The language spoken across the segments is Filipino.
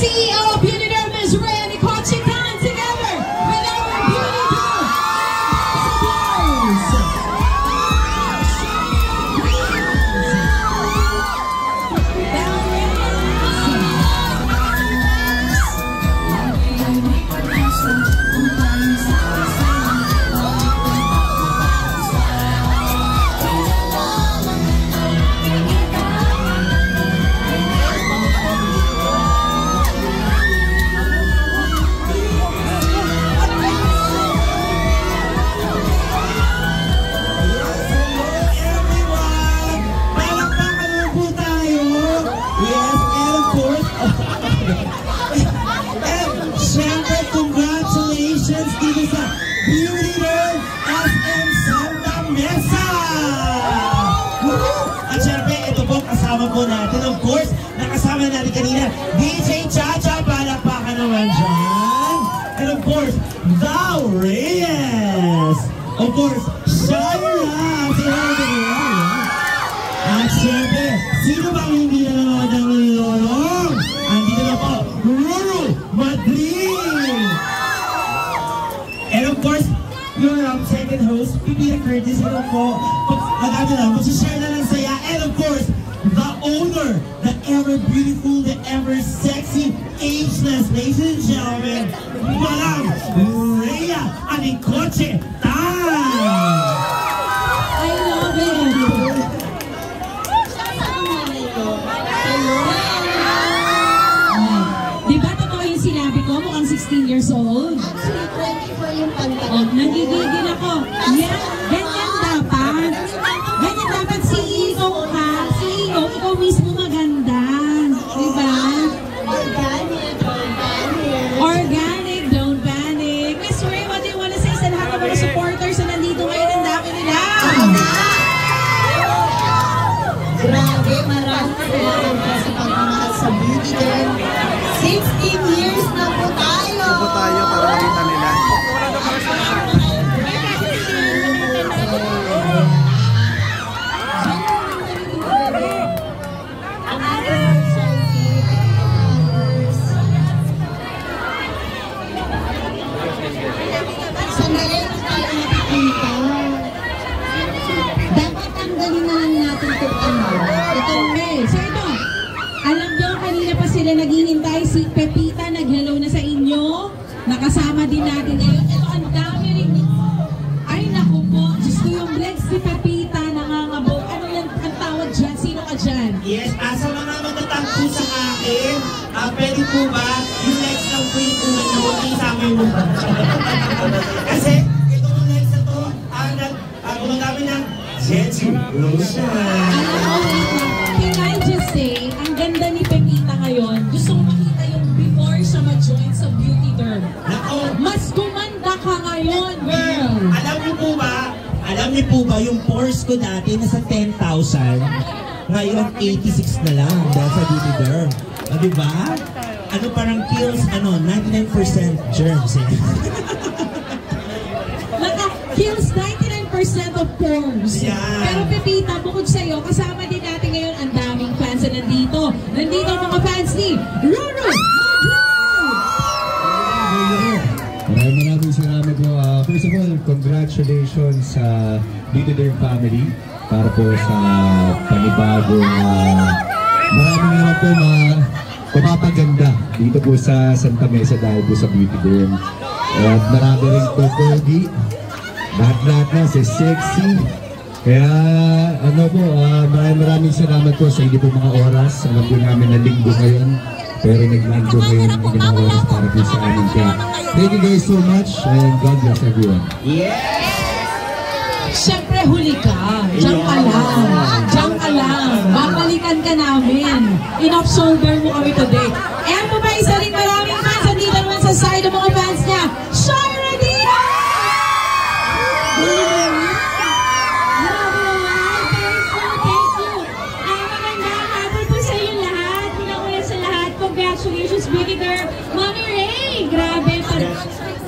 CEO of Beauty Derm is Ray and Kochi Khan together with our Beauty Derm po natin. Of course, nakasama natin kanina, DJ Chacha, palapakan naman dyan. And of course, Val Reyes. Of course, Shira. At syempre, sino bang hindi na naman ng lolong? Andito na po, Ruru Madrid. And of course, your second host, Pipita Curtis. Hello po. Mag-share na lang saya. And of course, the owner, the ever beautiful, the ever sexy, ageless, ladies and gentlemen, Madam Rhea Anicoche Tan! I love it! Di ba totoo yung sinabi ko? Mukhang 16 years old. Actually, 24 yung pantalon. Oh, nagigigil ako. Yan, ganyan dapat. Ganyan dapat CEO ka. CEO, ikaw mismo maganda. Diba? Organic, organic. Organic, don't panic. Miss Ray, what do you want to say sa lahat ng mga supporters na nandito ngayon? Ang dami nila. Grabe, maraming salamat sa pagmamahal sa Beauty Derm. 16 years na po tayo. Po tayo para makita nila. Sandali na tayo nakikita. Dapat tanggalin na lang natin itong ano. Okay, so ito. Alam nyo, kanina pa sila naghihintay. Si Pepita nag-hello na sa inyo. Nakasama din natin ngayon. Ito, ang dami rin. Ay, naku po. Diyos ko yung legs si Pepita nangangabo. Ano yan ang tawag dyan? Sino ka dyan? Yes, sa mga matatangko sa akin, pwede po ba yung next lang po yung unang naman isama yung mukha? Kasi, itong next na to, gumagamit ng Jetsu Lotion. Can I just say, ang ganda ni Pepita ngayon, gusto ko makita yung before siya ma-join sa Beauty Derm. Mas gumanda ka ngayon, girl! Alam niyo po ba yung pores ko dati nasa 10,000? Ngayon, 86 na lang dahil sa Beauty Derm. Diba? Ano parang kills, 99% germs eh. Kills 99% of pores. Yeah. Pero Pepita, bukod sa'yo, kasama din natin ngayon ang daming fans na nandito. Nandito ang mga fans ni Ruru! Maraming salamat po. First of all, congratulations sa Beauty Derm family para po sa panibagong maraming naman po mapapaganda dito po sa Santa Mesa dahil po sa Beauty Derm. At marami rin po pogi. Lahat-lahat na si sexy. Kaya maraming salamat po sa hindi po mga oras. Alam po namin na linggo ngayon. Pero nag-linggo ngayon ang mga oras para po sa amin. Kaya thank you guys so much and God bless everyone. Yes! Siyempre huli ka. Diyan ka lang. Diyan ka lang. Babalikan ka namin. Enough shoulder mo kami today. And po ba isa rin maraming fans. Andito naman sa side ng mga fans niya. Shira Dina! Congratulations, Beauty Derm. Mommy Ray, grabe.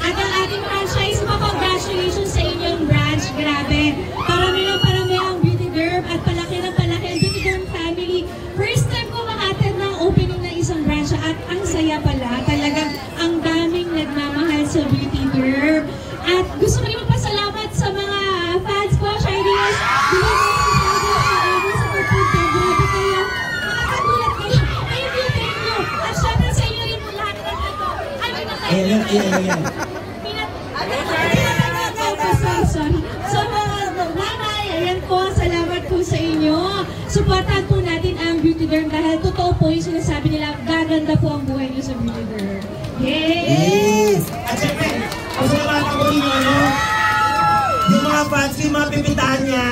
At ang ating franchise mo, congratulations sa inyong branch. Grabe. Parami ang Beauty Derm at palaki ng palaki ang Beauty Derm family. First time ko makatid ng opening ng isang branch at ang saya pala. Talagang ang daming nagmamahal sa Beauty Derm. At gusto ko rin magpasalamat sa mga fans ko, Chinese. Sa pagpunta, grabe kayo. Nakakagulat kayo. Ayun yung thank you. At syempre sa inyo rin lahat na ito. Ano na kayo? Ayan. Sorry. So mga nanay, ayan po, salamat po sa inyo. Supportan po natin ang Beauty Derm dahil totoo po yung sinasabi nila, gaganda po ang buhay niyo sa Beauty Derm. Yes! At syempre, ang salamat ko rin yung mga fans, yung mga pipitahan niya.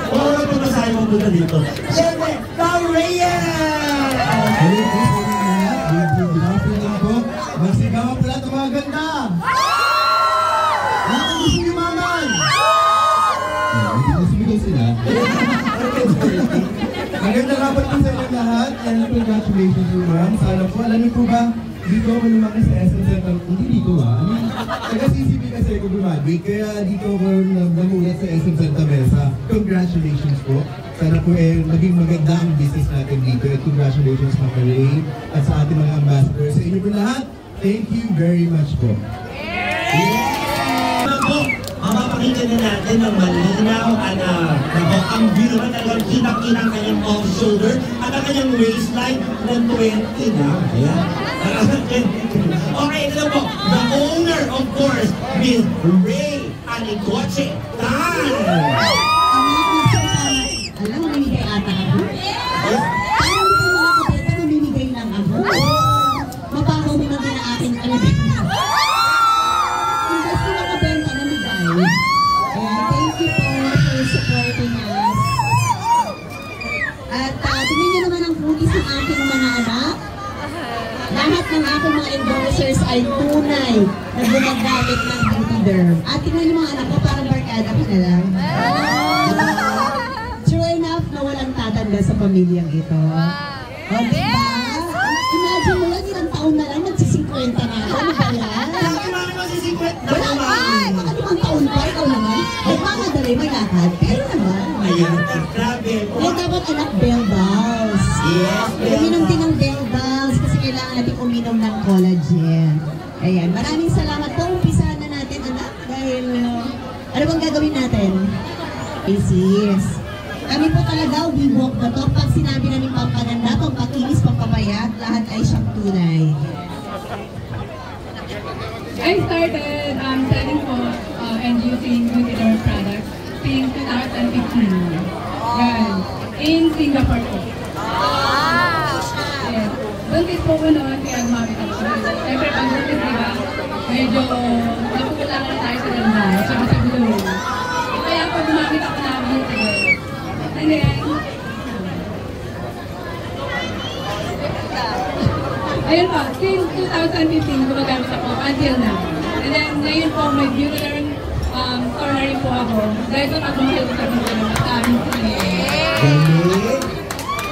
Wala po na sa'yo mo punta dito. Syempre, Pao Reyes! Hello po sa inyo lahat. Good afternoon po. Magsigawan po lahat ng mga ganda. Lahat ang gusto niyo maman. Hindi na sumigaw sila. Magandang hapon po sa inyo lahat. And congratulations po ma'am. Sana po, alam niyo po ba, dito ako lumaki sa SM Center. Hindi dito taga-CCP kasi ako graduate. Kaya dito ako namulat sa SM Santa Mesa. Congratulations po. Sana po maging maganda ang business natin dito. At congratulations Ma'am Ray at sa ating mga ambassadors. Sa inyo po lahat, thank you very much po. Mapapakita na natin ng malinaw ang view naman talagang kitang-kitang kanyang off-shoulder at ang kanyang waistline ng 20 na. Ayan. Okay, ito na po. The owner, of course, Miss Ray Anicoche Tan. Alam mo, namimigay ata ako. Parang hindi mo ako dito, namimigay lang ako. Mabaho mo na din ang aking alabit. Imbes ko nakabenta na bigay. Ayan, thank you po for supporting us. At tingnan niyo naman ang kutis ng aking mga anak. Lahat ng aking mga endorsers ay tunay na gumagamit ng Beauty Derm. At tingnan niyo mga anak ko, parang barkada ko na lang. True enough na walang tatanda sa pamilyang ito. O, diba? Imagine mo lang, ilang taon na lang, magsi-50 na ako. Ano ba yan? Bakit mami magsisikret na Wala naman? ay! Mga 5 taon pa, ikaw naman. Nagmamadali, may lakad. Pero naman. Ayan, grabe. Kaya dapat anak, Bell Balls. Yes, Uminom din ng Bell Balls kasi kailangan natin uminom ng collagen. Ayan, maraming salamat po. Umpisahan na natin, anak, dahil ano bang gagawin natin? Sis. Kami po talaga, we walk the talk. Pag sinabi namin pampaganda, pampakinis, pampapayat, lahat ay siyang tunay. I started selling po and using Beauty Derm products since 2015. Yan. In Singapore po. Yes. Buntis po ko noon kaya gumamit ako. Siyempre pag buntis, diba? Medyo napukulangan na tayo sa ganda. Tsaka sa gulo. Kaya po gumamit ako ng Beauty Derm. And then, ayun po, since 2015, gumagamit ako until now. And then, ngayon po, may Beauty Derm store na rin po ako. Dahil po nagmahal ko sa Beauty Derm sa aming clinic.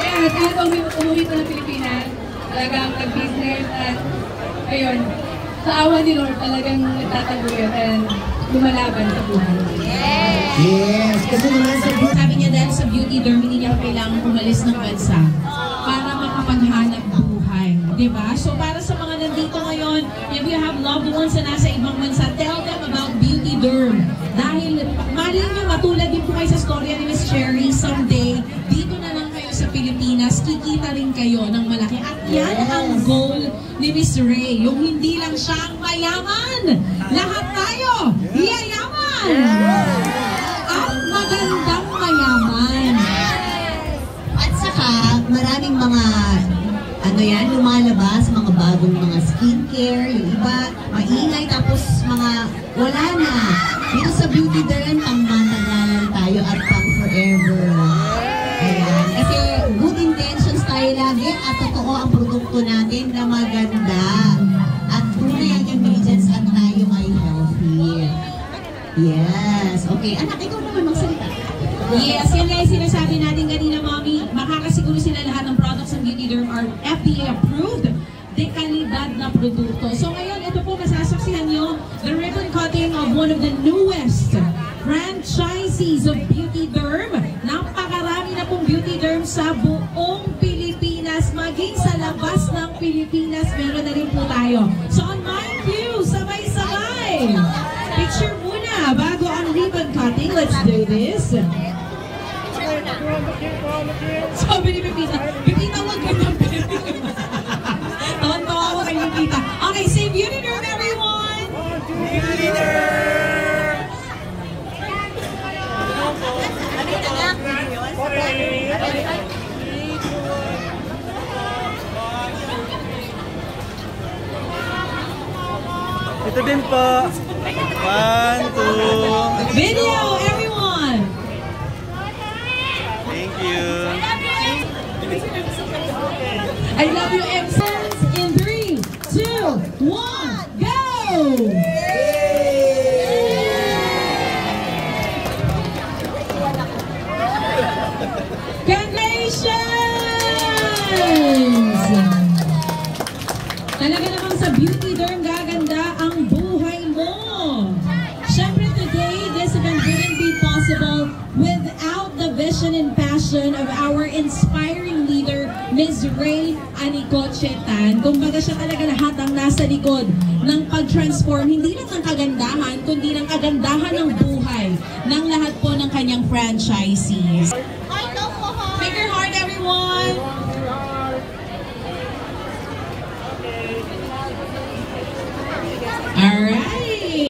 Kaya, kahit umuwi ko ng Pilipinas, talagang nag-business at, ayun, sa awa ni Lord, talagang nagtataguyod and lumalaban sa buhay. Yes, kasi naman Sabi niya dahil sa Beauty Derm, hindi niya kailangan umalis ng bansa para makapaghanap buhay. Diba? So para sa mga nandito ngayon, if you have loved ones na nasa ibang bansa, tell them about Beauty Derm. Dahil mali niyo, matulad din po kayo sa storya ni Miss Cherry, someday, dito na lang kayo sa Pilipinas, kikita rin kayo ng malaki. At yan ang goal ni Miss Ray, yung hindi lang siyang mayaman. Lahat tayo, yayaman! At magandang mayaman. At saka, maraming mga, lumalabas, mga bagong mga skincare, yung iba, maingay, tapos mga wala na. Dito sa Beauty Derm, pang matagalan tayo at pang forever. Ayan. Kasi good intentions tayo lagi at totoo ang produkto natin na maganda. At tunay ang ingredients at tayo ay healthy. Yes. Okay. Anak, ikaw naman magsalita. Yes, yan guys, sinasabi natin kanina, Mommy, makakasiguro sila lahat ng products ng Beauty Derm are FDA approved, dekalidad na produkto. So ngayon, ito po, masasaksihan nyo, the ribbon cutting of one of the newest franchisees of Beauty Derm. Napakarami na pong Beauty Derm sa buong Pilipinas. Pilipinas, meron na rin po tayo. So on my cue, sabay-sabay. Picture muna bago ang ribbon cutting. Let's do this. Sabi ni Pepita, Pepita, wag ganyan. Tawa-tawa ako kay Pepita. Okay, say beauty derm, everyone! Beauty derm! Ito din po. 1, 2. Video, everyone! Thank you. I love you, MSens. In 3, 2, 1, go! Congratulations! Talaga namang sa beauty derm gaganda ang buhay mo. Siyempre today, this event wouldn't be possible without the vision and passion of our inspiring leader, Ms. Ray Anicochetan. Kumbaga siya talaga lahat ang nasa likod ng pag-transform, hindi lang ng kagandahan, kundi ng kagandahan ng buhay ng lahat po ng kanyang franchisees.